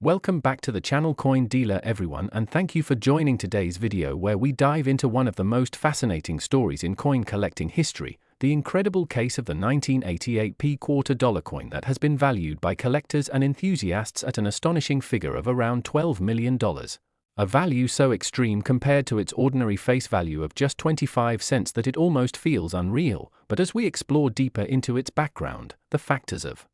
Welcome back to the channel Coin Dealer everyone, and thank you for joining today's video where we dive into one of the most fascinating stories in coin collecting history, the incredible case of the 1988 quarter dollar coin that has been valued by collectors and enthusiasts at an astonishing figure of around $12 million. A value so extreme compared to its ordinary face value of just 25 cents that it almost feels unreal, but as we explore deeper into its background, the factors of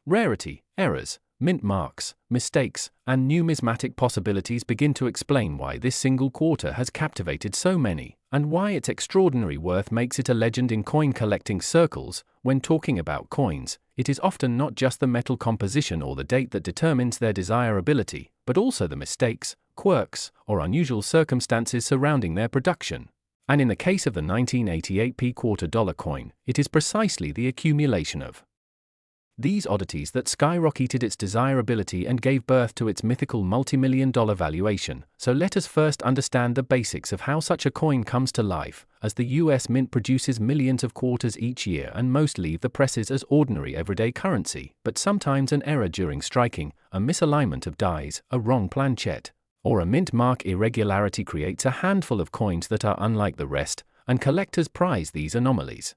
rarity, errors, mint marks, mistakes, and numismatic possibilities begin to explain why this single quarter has captivated so many, and why its extraordinary worth makes it a legend in coin collecting circles. When talking about coins, it is often not just the metal composition or the date that determines their desirability, but also the mistakes, quirks, or unusual circumstances surrounding their production. And in the case of the 1988 quarter dollar coin, it is precisely the accumulation of these oddities that skyrocketed its desirability and gave birth to its mythical multi-million-dollar valuation. So let us first understand the basics of how such a coin comes to life, as the US Mint produces millions of quarters each year and most leave the presses as ordinary everyday currency, but sometimes an error during striking, a misalignment of dies, a wrong planchet, or a mint mark irregularity creates a handful of coins that are unlike the rest, and collectors prize these anomalies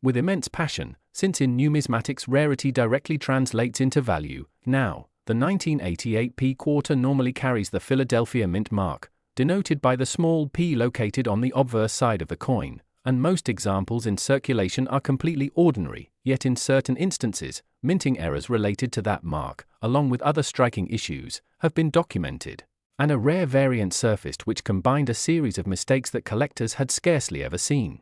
with immense passion, since in numismatics rarity directly translates into value. Now, the 1988 quarter normally carries the Philadelphia Mint mark, denoted by the small p located on the obverse side of the coin, and most examples in circulation are completely ordinary, yet in certain instances, minting errors related to that mark, along with other striking issues, have been documented, and a rare variant surfaced which combined a series of mistakes that collectors had scarcely ever seen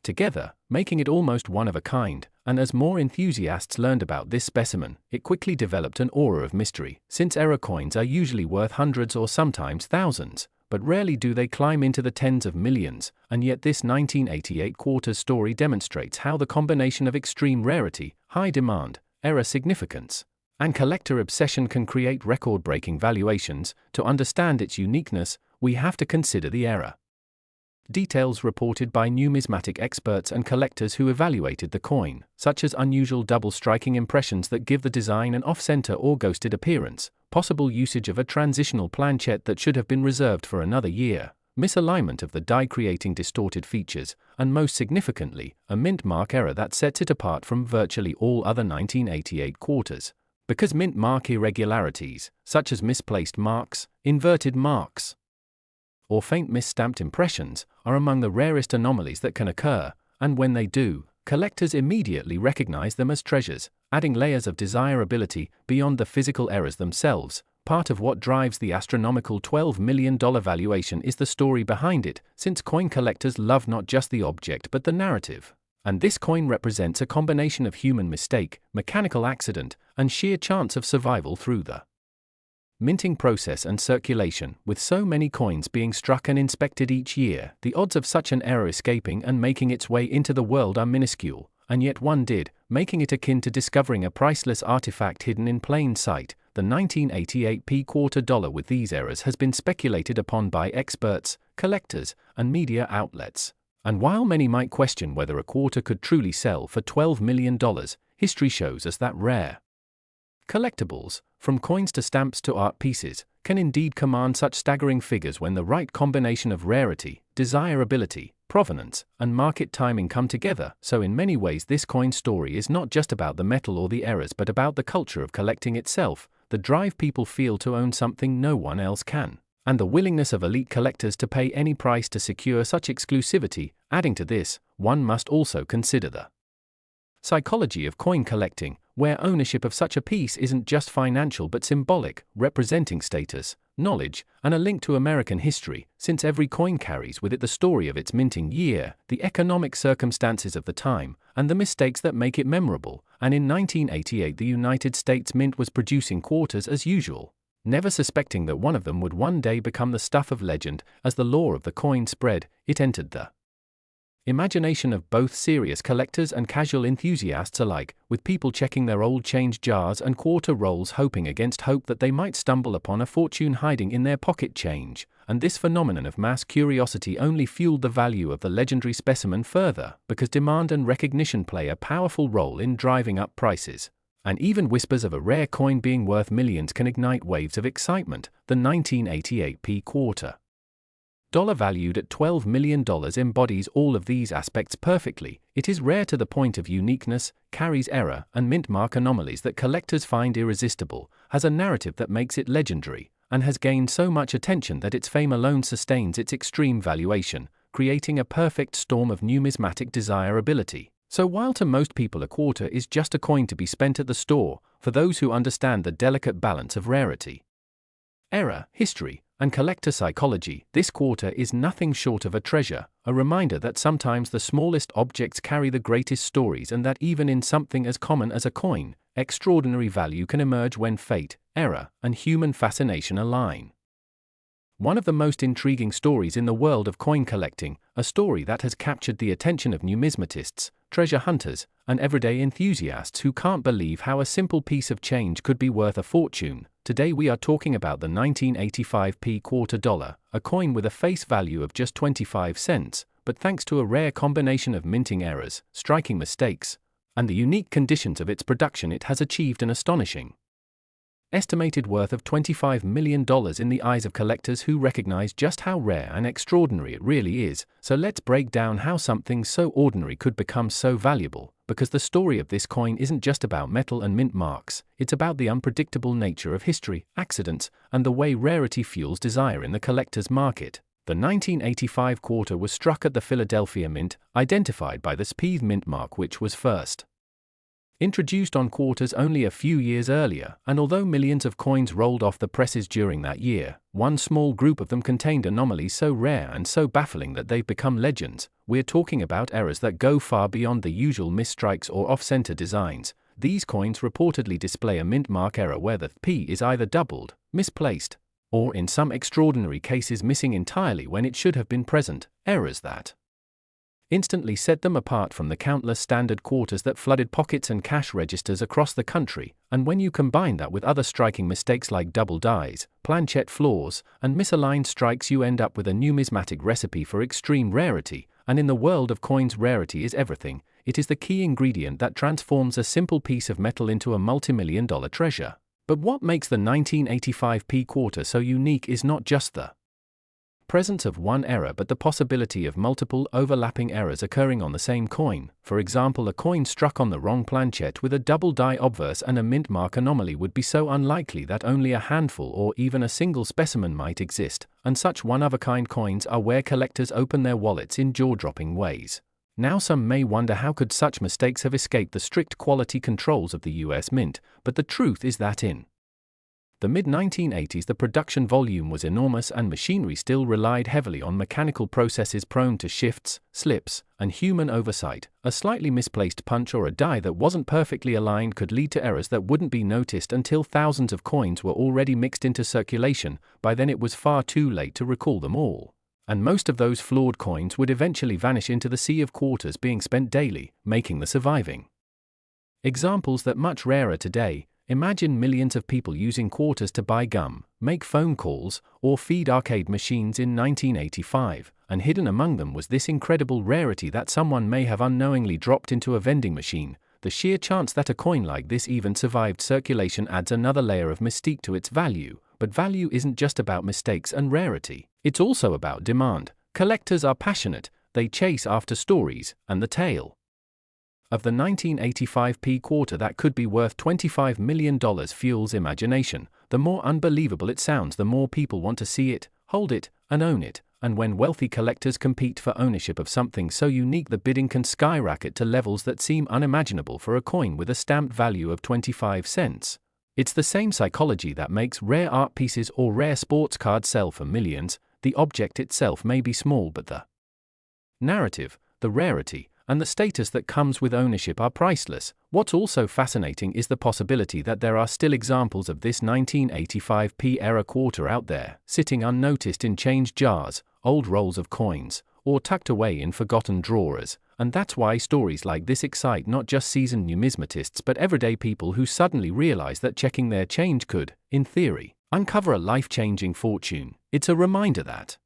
together, making it almost one of a kind. And as more enthusiasts learned about this specimen, it quickly developed an aura of mystery, since error coins are usually worth hundreds or sometimes thousands, but rarely do they climb into the tens of millions, and yet this 1988 quarter story demonstrates how the combination of extreme rarity, high demand, error significance, and collector obsession can create record-breaking valuations. To understand its uniqueness, we have to consider the error details reported by numismatic experts and collectors who evaluated the coin, such as unusual double-striking impressions that give the design an off-center or ghosted appearance, possible usage of a transitional planchet that should have been reserved for another year, misalignment of the die creating distorted features, and most significantly, a mint mark error that sets it apart from virtually all other 1988 quarters. Because mint mark irregularities, such as misplaced marks, inverted marks, or faint misstamped impressions, are among the rarest anomalies that can occur, and when they do, collectors immediately recognize them as treasures, adding layers of desirability beyond the physical errors themselves. Part of what drives the astronomical $12 million valuation is the story behind it, since coin collectors love not just the object but the narrative. And this coin represents a combination of human mistake, mechanical accident, and sheer chance of survival through the minting process and circulation. With so many coins being struck and inspected each year, the odds of such an error escaping and making its way into the world are minuscule, and yet one did, making it akin to discovering a priceless artifact hidden in plain sight. The 1988 quarter dollar with these errors has been speculated upon by experts, collectors, and media outlets. And while many might question whether a quarter could truly sell for $12 million, history shows us that rare collectibles, from coins to stamps to art pieces, can indeed command such staggering figures when the right combination of rarity, desirability, provenance, and market timing come together. So in many ways this coin story is not just about the metal or the errors but about the culture of collecting itself, the drive people feel to own something no one else can, and the willingness of elite collectors to pay any price to secure such exclusivity. Adding to this, one must also consider the psychology of coin collecting, where ownership of such a piece isn't just financial but symbolic, representing status, knowledge, and a link to American history, since every coin carries with it the story of its minting year, the economic circumstances of the time, and the mistakes that make it memorable. And in 1988 the United States Mint was producing quarters as usual, never suspecting that one of them would one day become the stuff of legend. As the lore of the coin spread, it entered the imagination of both serious collectors and casual enthusiasts alike, with people checking their old change jars and quarter rolls hoping against hope that they might stumble upon a fortune hiding in their pocket change. And this phenomenon of mass curiosity only fueled the value of the legendary specimen further, because demand and recognition play a powerful role in driving up prices. And even whispers of a rare coin being worth millions can ignite waves of excitement. The 1988p quarter dollar valued at $12 million embodies all of these aspects perfectly. It is rare to the point of uniqueness, carries error and mint mark anomalies that collectors find irresistible, has a narrative that makes it legendary, and has gained so much attention that its fame alone sustains its extreme valuation, creating a perfect storm of numismatic desirability. So while to most people a quarter is just a coin to be spent at the store, for those who understand the delicate balance of rarity, error, history, and collector psychology, this quarter is nothing short of a treasure, a reminder that sometimes the smallest objects carry the greatest stories and that even in something as common as a coin, extraordinary value can emerge when fate, error, and human fascination align. One of the most intriguing stories in the world of coin collecting, a story that has captured the attention of numismatists, treasure hunters, and everyday enthusiasts who can't believe how a simple piece of change could be worth a fortune. Today we are talking about the 1985p quarter dollar, a coin with a face value of just 25 cents, but thanks to a rare combination of minting errors, striking mistakes, and the unique conditions of its production, it has achieved an astonishing estimated worth of $25 million in the eyes of collectors who recognize just how rare and extraordinary it really is. So let's break down how something so ordinary could become so valuable, because the story of this coin isn't just about metal and mint marks, it's about the unpredictable nature of history, accidents, and the way rarity fuels desire in the collector's market. The 1985 quarter was struck at the Philadelphia Mint, identified by the Spieth mint mark, which was first introduced on quarters only a few years earlier, and although millions of coins rolled off the presses during that year, one small group of them contained anomalies so rare and so baffling that they've become legends. We're talking about errors that go far beyond the usual misstrikes or off-center designs. These coins reportedly display a mint mark error where the P is either doubled, misplaced, or in some extraordinary cases missing entirely when it should have been present, errors that instantly set them apart from the countless standard quarters that flooded pockets and cash registers across the country. And when you combine that with other striking mistakes like double dies, planchette flaws, and misaligned strikes, you end up with a numismatic recipe for extreme rarity. And in the world of coins, rarity is everything. It is the key ingredient that transforms a simple piece of metal into a multi-million-dollar treasure. But what makes the 1985p quarter so unique is not just the presence of one error but the possibility of multiple overlapping errors occurring on the same coin. For example, a coin struck on the wrong planchette with a double die obverse and a mint mark anomaly would be so unlikely that only a handful or even a single specimen might exist, and such one-of-a-kind coins are where collectors open their wallets in jaw-dropping ways. Now some may wonder, how could such mistakes have escaped the strict quality controls of the US Mint? But the truth is that in the mid-1980s the production volume was enormous and machinery still relied heavily on mechanical processes prone to shifts, slips, and human oversight. A slightly misplaced punch or a die that wasn't perfectly aligned could lead to errors that wouldn't be noticed until thousands of coins were already mixed into circulation. By then it was far too late to recall them all, and most of those flawed coins would eventually vanish into the sea of quarters being spent daily, making the surviving examples that much rarer today. Imagine millions of people using quarters to buy gum, make phone calls, or feed arcade machines in 1985, and hidden among them was this incredible rarity that someone may have unknowingly dropped into a vending machine. The sheer chance that a coin like this even survived circulation adds another layer of mystique to its value. But value isn't just about mistakes and rarity, it's also about demand. Collectors are passionate, they chase after stories, and the tale of the 1985p quarter that could be worth $25 million fuels imagination. The more unbelievable it sounds, the more people want to see it, hold it, and own it. And when wealthy collectors compete for ownership of something so unique, the bidding can skyrocket to levels that seem unimaginable for a coin with a stamped value of 25 cents. It's the same psychology that makes rare art pieces or rare sports cards sell for millions. The object itself may be small, but the narrative, the rarity, and the status that comes with ownership are priceless. What's also fascinating is the possibility that there are still examples of this 1985p era quarter out there, sitting unnoticed in change jars, old rolls of coins, or tucked away in forgotten drawers. And that's why stories like this excite not just seasoned numismatists but everyday people who suddenly realize that checking their change could, in theory, uncover a life-changing fortune. It's a reminder that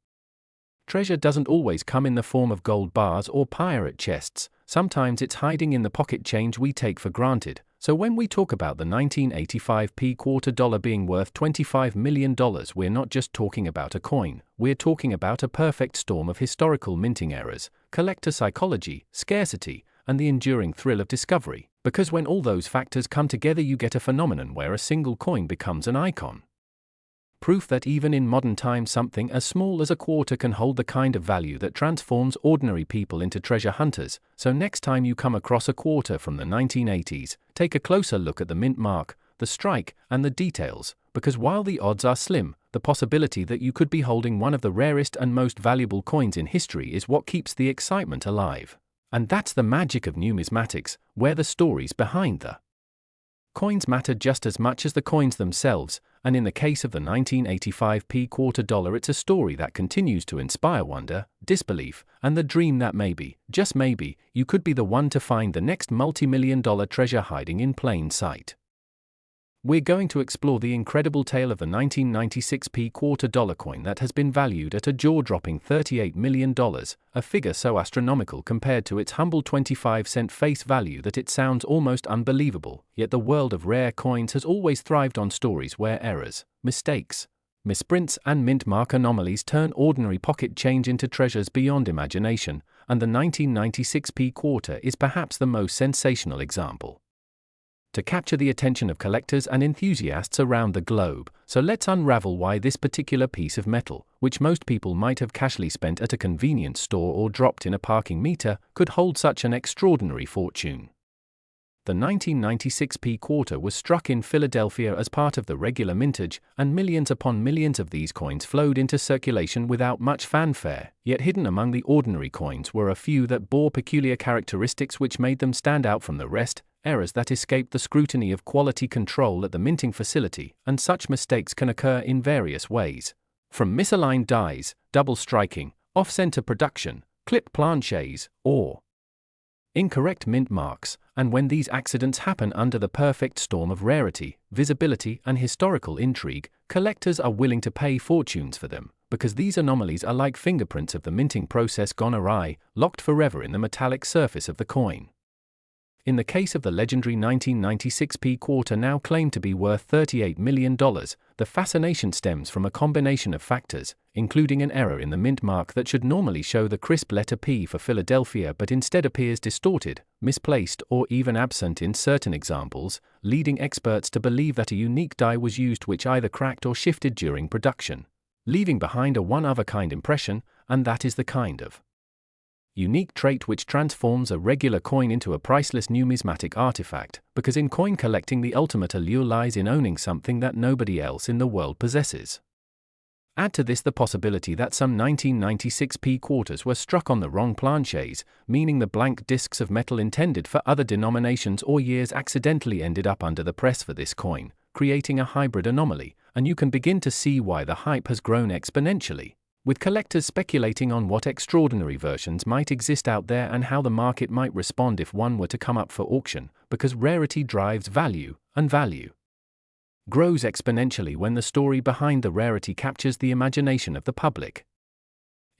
treasure doesn't always come in the form of gold bars or pirate chests. Sometimes it's hiding in the pocket change we take for granted. So when we talk about the 1985p quarter dollar being worth $25 million, we're not just talking about a coin, we're talking about a perfect storm of historical minting errors, collector psychology, scarcity, and the enduring thrill of discovery, because when all those factors come together you get a phenomenon where a single coin becomes an icon. Proof that even in modern times something as small as a quarter can hold the kind of value that transforms ordinary people into treasure hunters. So next time you come across a quarter from the 1980s, take a closer look at the mint mark, the strike, and the details, because while the odds are slim, the possibility that you could be holding one of the rarest and most valuable coins in history is what keeps the excitement alive. And that's the magic of numismatics, where the stories behind the coins matter just as much as the coins themselves, and in the case of the 1985p quarter dollar, it's a story that continues to inspire wonder, disbelief, and the dream that maybe, just maybe, you could be the one to find the next multi-million-dollar treasure hiding in plain sight. We're going to explore the incredible tale of the 1996p quarter dollar coin that has been valued at a jaw-dropping $38 million, a figure so astronomical compared to its humble 25-cent face value that it sounds almost unbelievable. Yet the world of rare coins has always thrived on stories where errors, mistakes, misprints, and mint mark anomalies turn ordinary pocket change into treasures beyond imagination, and the 1996p quarter is perhaps the most sensational example. To capture the attention of collectors and enthusiasts around the globe, so let's unravel why this particular piece of metal, which most people might have casually spent at a convenience store or dropped in a parking meter, could hold such an extraordinary fortune. The 1996p quarter was struck in Philadelphia as part of the regular mintage, and millions upon millions of these coins flowed into circulation without much fanfare, yet hidden among the ordinary coins were a few that bore peculiar characteristics which made them stand out from the rest, errors that escaped the scrutiny of quality control at the minting facility, and such mistakes can occur in various ways. From misaligned dies, double striking, off-center production, clipped planchets, or incorrect mint marks, and when these accidents happen under the perfect storm of rarity, visibility, and historical intrigue, collectors are willing to pay fortunes for them, because these anomalies are like fingerprints of the minting process gone awry, locked forever in the metallic surface of the coin. In the case of the legendary 1996p quarter, now claimed to be worth $38 million, the fascination stems from a combination of factors, including an error in the mint mark that should normally show the crisp letter P for Philadelphia but instead appears distorted, misplaced, or even absent in certain examples, leading experts to believe that a unique die was used which either cracked or shifted during production, leaving behind a one-of-a-kind impression, and that is the kind of unique trait which transforms a regular coin into a priceless numismatic artifact, because in coin collecting the ultimate allure lies in owning something that nobody else in the world possesses. Add to this the possibility that some 1996p quarters were struck on the wrong planchets, meaning the blank discs of metal intended for other denominations or years accidentally ended up under the press for this coin, creating a hybrid anomaly, and you can begin to see why the hype has grown exponentially, with collectors speculating on what extraordinary versions might exist out there and how the market might respond if one were to come up for auction, because rarity drives value, and value grows exponentially when the story behind the rarity captures the imagination of the public.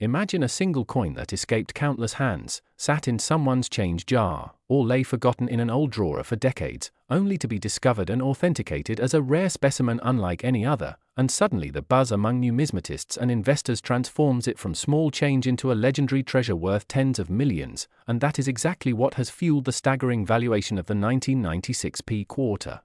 Imagine a single coin that escaped countless hands, sat in someone's change jar, or lay forgotten in an old drawer for decades, only to be discovered and authenticated as a rare specimen unlike any other, and suddenly the buzz among numismatists and investors transforms it from small change into a legendary treasure worth tens of millions, and that is exactly what has fueled the staggering valuation of the 1996p quarter.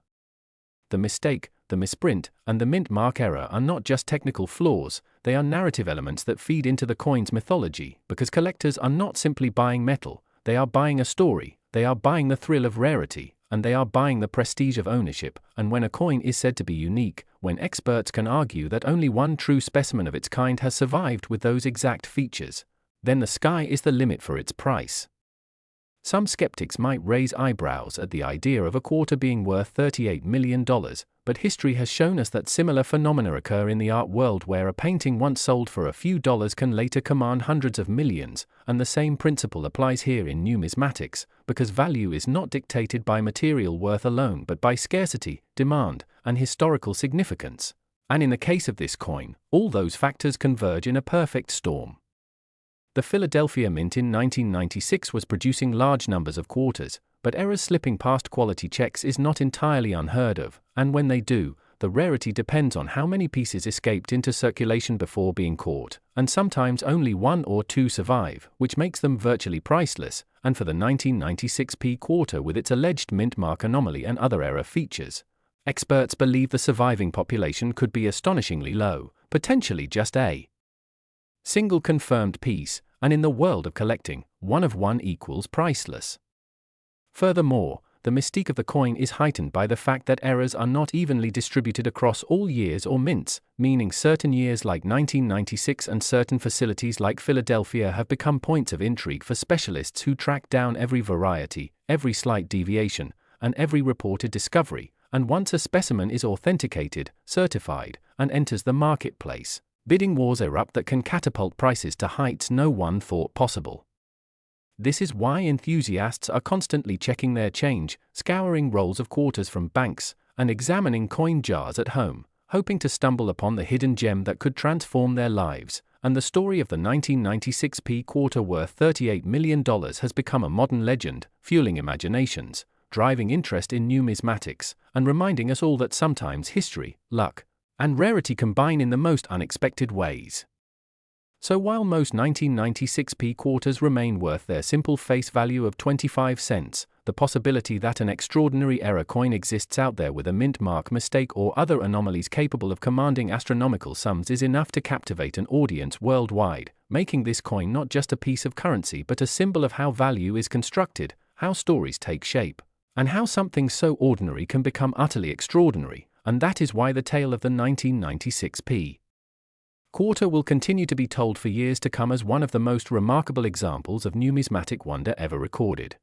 The mistake, the misprint, and the mint mark error are not just technical flaws, they are narrative elements that feed into the coin's mythology, because collectors are not simply buying metal, they are buying a story, they are buying the thrill of rarity, and they are buying the prestige of ownership. And when a coin is said to be unique, when experts can argue that only one true specimen of its kind has survived with those exact features, then the sky is the limit for its price. Some skeptics might raise eyebrows at the idea of a quarter being worth $38 million, but history has shown us that similar phenomena occur in the art world where a painting once sold for a few dollars can later command hundreds of millions, and the same principle applies here in numismatics, because value is not dictated by material worth alone but by scarcity, demand, and historical significance. And in the case of this coin, all those factors converge in a perfect storm. The Philadelphia Mint in 1996 was producing large numbers of quarters, but errors slipping past quality checks is not entirely unheard of, and when they do, the rarity depends on how many pieces escaped into circulation before being caught, and sometimes only one or two survive, which makes them virtually priceless. And for the 1996 P quarter with its alleged mint mark anomaly and other error features, experts believe the surviving population could be astonishingly low, potentially just a single confirmed piece, and in the world of collecting, one of one equals priceless. Furthermore, the mystique of the coin is heightened by the fact that errors are not evenly distributed across all years or mints, meaning certain years like 1996 and certain facilities like Philadelphia have become points of intrigue for specialists who track down every variety, every slight deviation, and every reported discovery, and once a specimen is authenticated, certified, and enters the marketplace, bidding wars erupt that can catapult prices to heights no one thought possible. This is why enthusiasts are constantly checking their change, scouring rolls of quarters from banks, and examining coin jars at home, hoping to stumble upon the hidden gem that could transform their lives. And the story of the 1996 P quarter worth $38 million has become a modern legend, fueling imaginations, driving interest in numismatics, and reminding us all that sometimes history, luck, and rarity combine in the most unexpected ways. So while most 1996 P quarters remain worth their simple face value of 25 cents, the possibility that an extraordinary error coin exists out there with a mint mark mistake or other anomalies capable of commanding astronomical sums is enough to captivate an audience worldwide, making this coin not just a piece of currency but a symbol of how value is constructed, how stories take shape, and how something so ordinary can become utterly extraordinary. And that is why the tale of the 1996 P quarter will continue to be told for years to come as one of the most remarkable examples of numismatic wonder ever recorded.